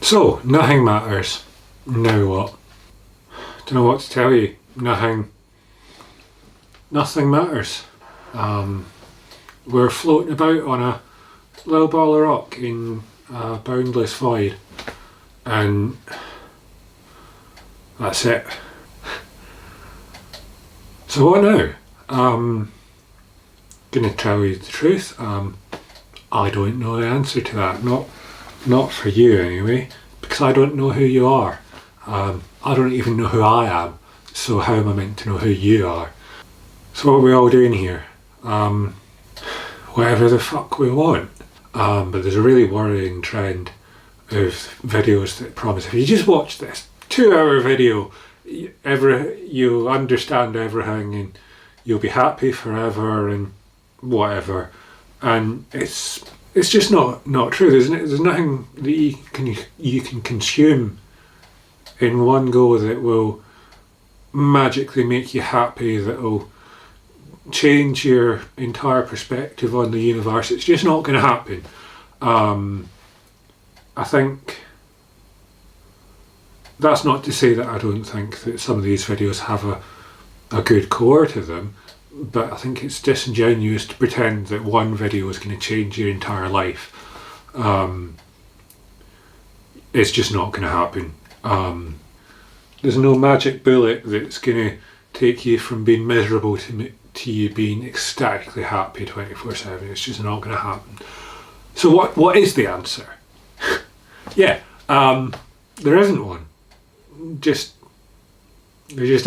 So, nothing matters. Now what? Don't know what to tell you. Nothing matters. We're floating about on a little ball of rock in a boundless void, and that's it. So what now? Gonna tell you the truth. I don't know the answer to that. Not for you anyway, because I don't know who you are. I don't even know who I am. So how am I meant to know who you are? So what are we all doing here? Whatever the fuck we want. But there's a really worrying trend of videos that promise if you just watch this 2-hour video, you'll understand everything and you'll be happy forever and whatever. And it's just not true. There's nothing that you can consume in one go that will magically make you happy, that will change your entire perspective on the universe. It's just not going to happen. I think that's not to say that I don't think that some of these videos have a good core to them, but I think it's disingenuous to pretend that one video is going to change your entire life. It's just not going to happen. There's no magic bullet that's going to take you from being miserable to you being ecstatically happy 24/7. It's just not going to happen. So what is the answer? Yeah, there isn't one. There just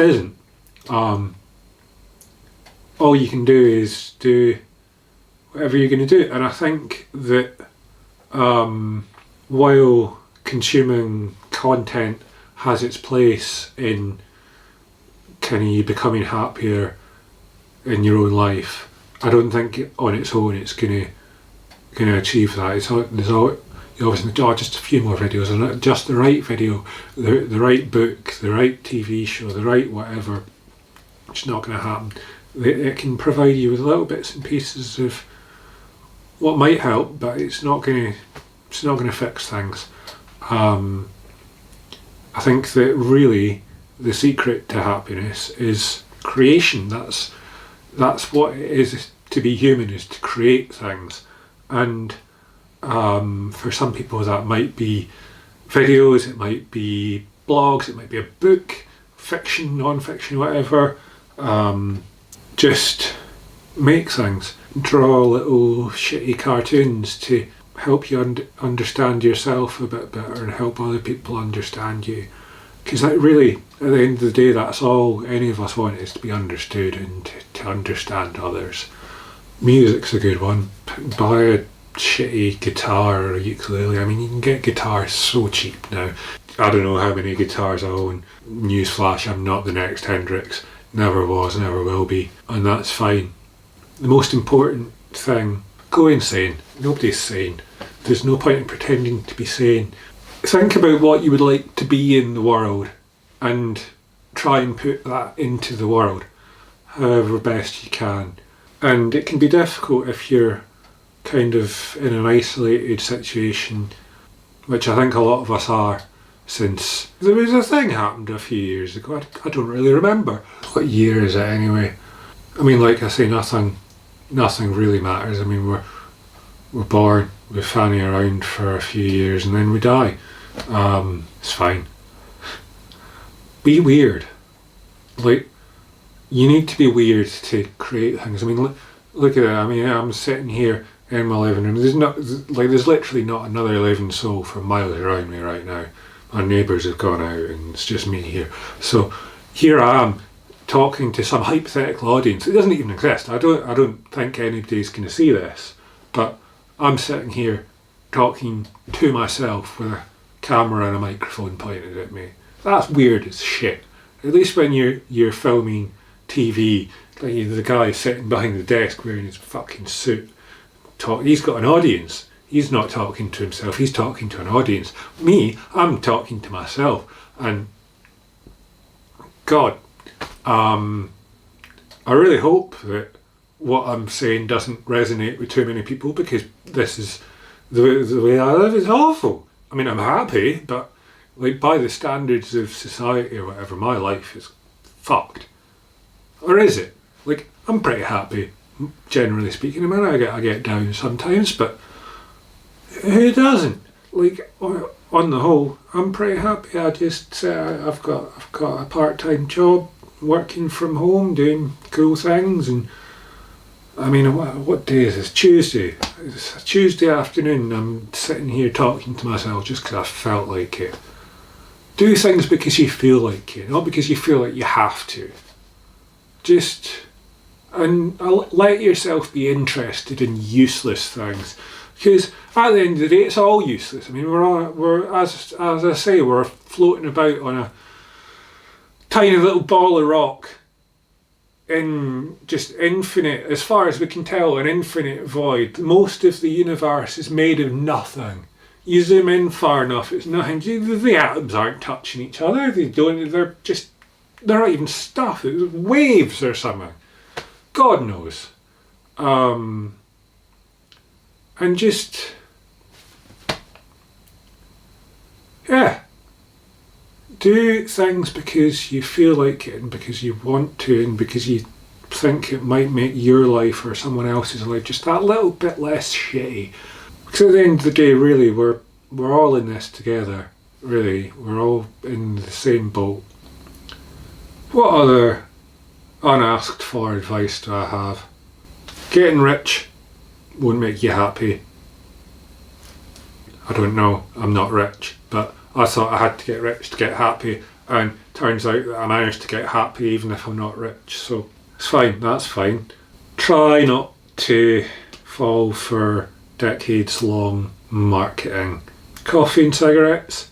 isn't. All you can do is do whatever you're going to do, and I think that while consuming content has its place in kind of you becoming happier in your own life, I don't think on its own it's going to achieve that. You always think, just a few more videos, and just the right video, the right book, the right TV show, the right whatever. It's not going to happen. It can provide you with little bits and pieces of what might help, but it's not going to fix things. I think that really the secret to happiness is creation. That's what it is to be human, is to create things. And for some people that might be videos, it might be blogs, it might be a book, fiction, non-fiction, whatever. Just make things. Draw little shitty cartoons to help you understand yourself a bit better and help other people understand you. Because that really, at the end of the day, that's all any of us want, is to be understood and to understand others. Music's a good one. Buy a shitty guitar or a ukulele. I mean, you can get guitars so cheap now. I don't know how many guitars I own. Newsflash, I'm not the next Hendrix. Never was, never will be. And that's fine. The most important thing, go insane. Nobody's sane. There's no point in pretending to be sane. Think about what you would like to be in the world and try and put that into the world however best you can. And it can be difficult if you're kind of in an isolated situation, which I think a lot of us are, since there was a thing happened a few years ago. I don't really remember. What year is it anyway? I mean, like I say, nothing really matters. I mean, we're born, we fanny around for a few years and then we die. It's fine. Be weird. Like, you need to be weird to create things. I mean, look at it. I mean, I'm sitting here in my living room. There's literally not another living soul for miles around me right now. My neighbours have gone out and it's just me here. So here I am talking to some hypothetical audience. It doesn't even exist. I don't think anybody's going to see this. But I'm sitting here talking to myself with a camera and a microphone pointed at me. That's weird as shit. At least when you're filming TV, like the guy sitting behind the desk wearing his fucking suit, he's got an audience. He's not talking to himself, he's talking to an audience. Me, I'm talking to myself. And God, I really hope that what I'm saying doesn't resonate with too many people, because this is the way I live is awful. I mean, I'm happy, but like by the standards of society or whatever, my life is fucked. Or is it? Like, I'm pretty happy, generally speaking. I mean, I get down sometimes, but who doesn't? Like, on the whole, I'm pretty happy. I just I've got a part-time job, working from home, doing cool things, and I mean, what day is this? Tuesday. It's a Tuesday afternoon. I'm sitting here talking to myself just because I felt like it. Do things because you feel like it, not because you feel like you have to. Just and let yourself be interested in useless things, because at the end of the day, it's all useless. I mean, we're as I say, we're floating about on a tiny little ball of rock in just infinite, as far as we can tell, an infinite void. Most of the universe is made of nothing. You zoom in far enough, it's nothing. The atoms aren't touching each other. They're not even stuff. It's waves or something. God knows. And just, yeah. Do things because you feel like it and because you want to and because you think it might make your life or someone else's life just that little bit less shitty. Because at the end of the day, really, we're all in this together. Really, we're all in the same boat. What other unasked for advice do I have? Getting rich won't make you happy. I don't know, I'm not rich, but I thought I had to get rich to get happy, and turns out that I managed to get happy even if I'm not rich, so it's fine, that's fine. Try not to fall for decades long marketing. Coffee and cigarettes,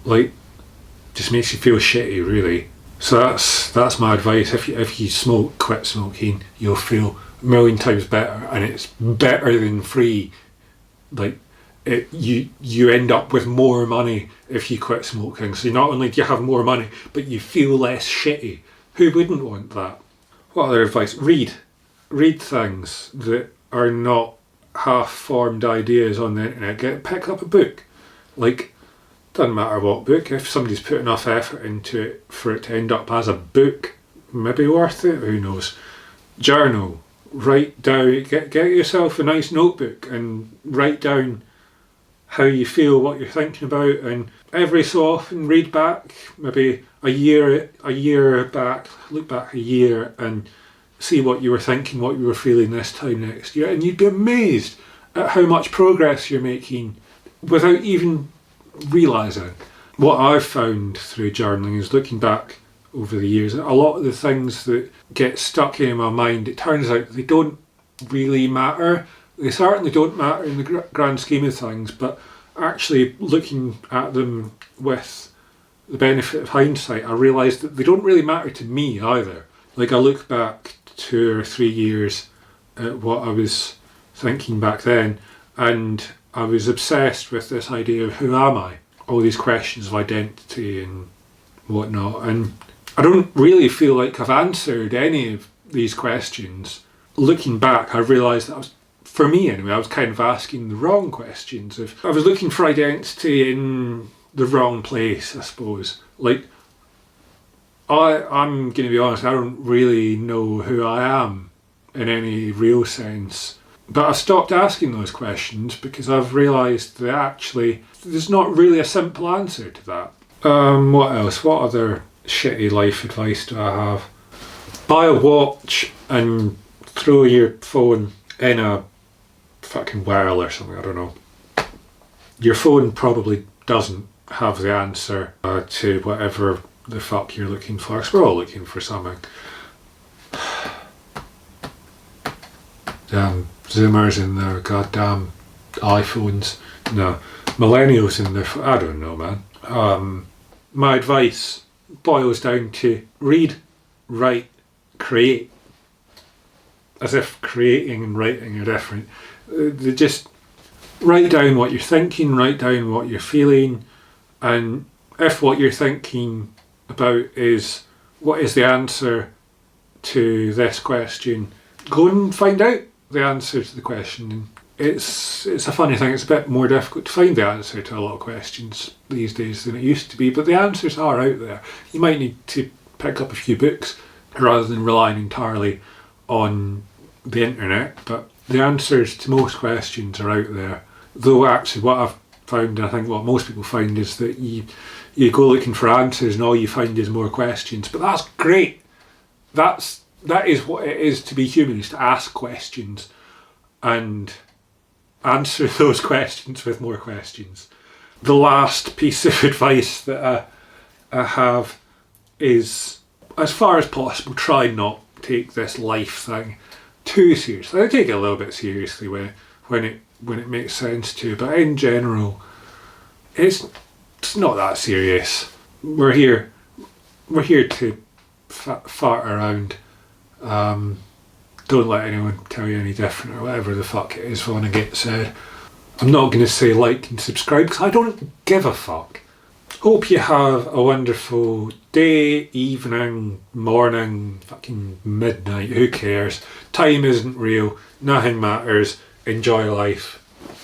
like, just makes you feel shitty, really. So that's my advice. If you smoke, quit smoking. You'll feel a million times better, and it's better than free. Like, you end up with more money if you quit smoking. So not only do you have more money, but you feel less shitty. Who wouldn't want that? What other advice? Read things that are not half-formed ideas on the internet. Pick up a book. Like, doesn't matter what book. If somebody's put enough effort into it for it to end up as a book, maybe worth it. Who knows? Journal. Write down. Get yourself a nice notebook and write down how you feel, what you're thinking about, and every so often read back, maybe a year back, look back a year and see what you were thinking, what you were feeling this time next year, and you'd be amazed at how much progress you're making without even realising. What I've found through journaling is, looking back over the years, a lot of the things that get stuck in my mind, it turns out they don't really matter. They certainly don't matter in the grand scheme of things, but actually looking at them with the benefit of hindsight, I realised that they don't really matter to me either. Like, I look back 2 or 3 years at what I was thinking back then, and I was obsessed with this idea of who am I? All these questions of identity and whatnot, and I don't really feel like I've answered any of these questions. Looking back, I realised that for me anyway, I was kind of asking the wrong questions. I was looking for identity in the wrong place, I suppose. Like, I'm going to be honest, I don't really know who I am in any real sense. But I've stopped asking those questions because I've realised that actually there's not really a simple answer to that. What else? What other shitty life advice do I have? Buy a watch and throw your phone in a fucking well or something, I don't know. Your phone probably doesn't have the answer to whatever the fuck you're looking for, because we're all looking for something. Damn Zoomers in their goddamn iPhones. No, millennials in their... I don't know, man. My advice boils down to read, write, create. As if creating and writing are different. They just write down what you're thinking, write down what you're feeling, and if what you're thinking about is what is the answer to this question, go and find out the answer to the question and it's a funny thing. It's a bit more difficult to find the answer to a lot of questions these days than it used to be, but the answers are out there. You might need to pick up a few books rather than relying entirely on the internet, but the answers to most questions are out there. Though actually what I've found, and I think what most people find, is that you go looking for answers and all you find is more questions. But that's great. That is what it is to be human, is to ask questions and answer those questions with more questions. The last piece of advice that I have is, as far as possible, try not to take this life thing too seriously. I take it a little bit seriously when it makes sense to, but in general, it's not that serious. We're here to fart around. Don't let anyone tell you any different, or whatever the fuck it is when I get said. I'm not going to say like and subscribe because I don't give a fuck. Hope you have a wonderful day, evening, morning, fucking midnight, who cares? Time isn't real, nothing matters, enjoy life.